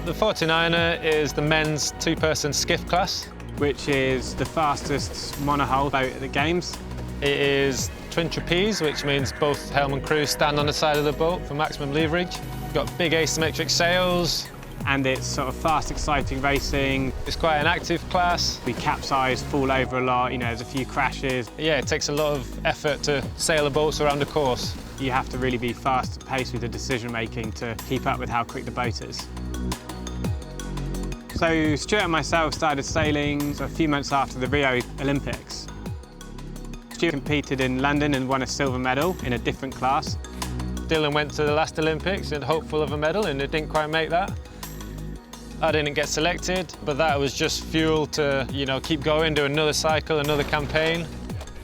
The 49er is the men's two-person skiff class, which is the fastest monohull boat at the Games. It is twin trapeze, which means both helm and crew stand on the side of the boat for maximum leverage. You've got big asymmetric sails. And it's sort of fast, exciting racing. It's quite an active class. We capsize, fall over a lot, there's a few crashes. Yeah, it takes a lot of effort to sail the boats around the course. You have to really be fast paced with the decision making to keep up with how quick the boat is. So Stuart and myself started sailing a few months after the Rio Olympics. Stuart competed in London and won a silver medal in a different class. Dylan went to the last Olympics and hopeful of a medal, and it didn't quite make that. I didn't get selected, but that was just fuel to, keep going, do another cycle, another campaign.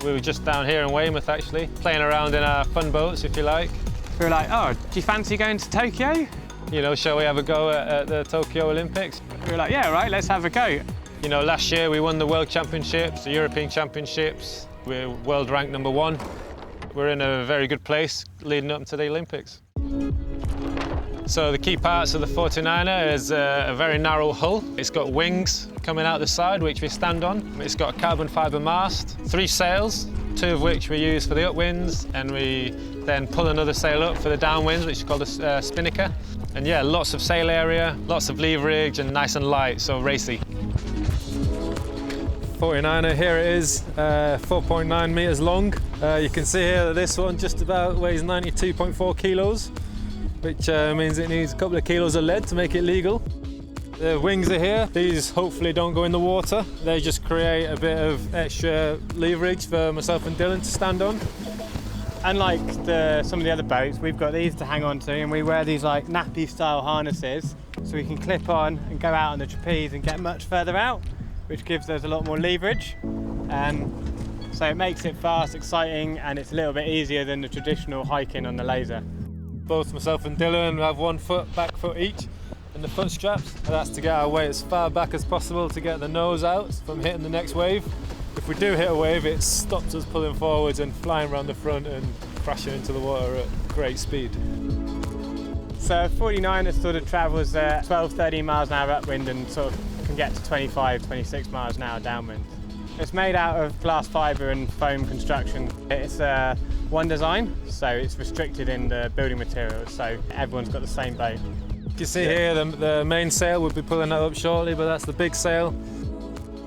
We were just down here in Weymouth, actually, playing around in our fun boats, if you like. We were like, oh, do you fancy going to Tokyo? Shall we have a go at the Tokyo Olympics? We were like, yeah, right, let's have a go. Last year we won the World Championships, the European Championships. We're world ranked #1. We're in a very good place leading up to the Olympics. So the key parts of the 49er is a very narrow hull. It's got wings coming out the side, which we stand on. It's got a carbon fibre mast, 3 sails, 2 of which we use for the upwinds, and we then pull another sail up for the downwinds, which is called a spinnaker. And yeah, lots of sail area, lots of leverage, and nice and light, so racy. 49er, here it is, 4.9 metres long. You can see here that this one just about weighs 92.4 kilos. Which means it needs a couple of kilos of lead to make it legal. The wings are here. These hopefully don't go in the water. They just create a bit of extra leverage for myself and Dylan to stand on. Unlike some of the other boats, we've got these to hang on to, and we wear these like nappy style harnesses so we can clip on and go out on the trapeze and get much further out, which gives us a lot more leverage. So it makes it fast, exciting, and it's a little bit easier than the traditional hiking on the laser. Both myself and Dylan have 1 back foot each in the front straps, and that's to get our weight as far back as possible to get the nose out from hitting the next wave. If we do hit a wave, it stops us pulling forwards and flying around the front and crashing into the water at great speed. So 49er sort of travels 12-13 miles an hour upwind and sort of can get to 25-26 miles an hour downwind. It's made out of glass fibre and foam construction. It's one design, so it's restricted in the building materials, so everyone's got the same boat. You can see here the main sail, we'll be pulling that up shortly, but that's the big sail.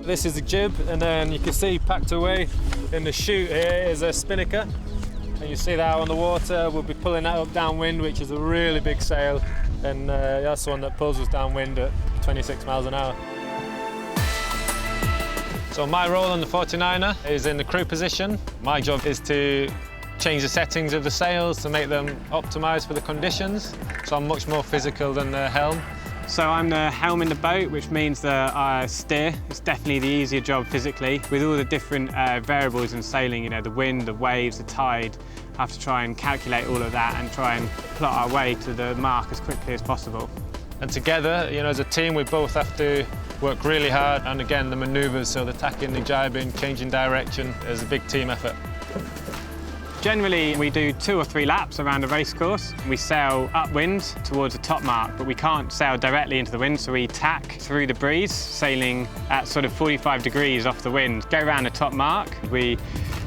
This is the jib, and then you can see packed away in the chute here is a spinnaker. And you see that out on the water, we'll be pulling that up downwind, which is a really big sail, and that's the one that pulls us downwind at 26 miles an hour. So my role on the 49er is in the crew position. My job is to change the settings of the sails to make them optimised for the conditions. So I'm much more physical than the helm. So I'm the helm in the boat, which means that I steer. It's definitely the easier job physically. With all the different variables in sailing, the wind, the waves, the tide, I have to try and calculate all of that and try and plot our way to the mark as quickly as possible. And together, as a team, we both have to work really hard, and again, the manoeuvres, so the tacking, the jibing, changing direction, is a big team effort. Generally, we do 2 or 3 laps around a race course. We sail upwind towards the top mark, but we can't sail directly into the wind, so we tack through the breeze, sailing at sort of 45 degrees off the wind. Go around the top mark, we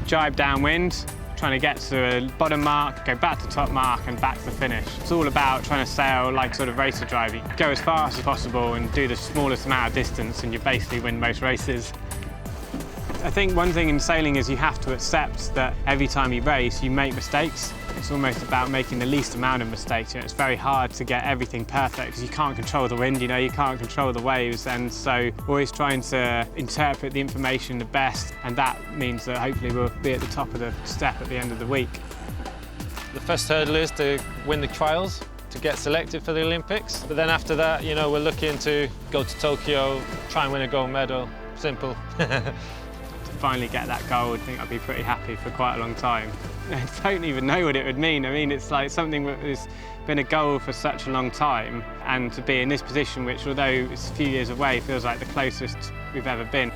jibe downwind, trying to get to a bottom mark, go back to top mark and back to the finish. It's all about trying to sail like sort of racer driving. Go as fast as possible and do the smallest amount of distance, and you basically win most races. I think one thing in sailing is you have to accept that every time you race, you make mistakes. It's almost about making the least amount of mistakes. It's very hard to get everything perfect because you can't control the wind, you can't control the waves, and so always trying to interpret the information the best, and that means that hopefully we'll be at the top of the step at the end of the week. The first hurdle is to win the trials to get selected for the Olympics, but then after that, we're looking to go to Tokyo, try and win a gold medal. Simple. To finally get that gold, I think I'd be pretty happy for quite a long time. I don't even know what it would mean. It's like something that has been a goal for such a long time, and to be in this position, which although it's a few years away, feels like the closest we've ever been.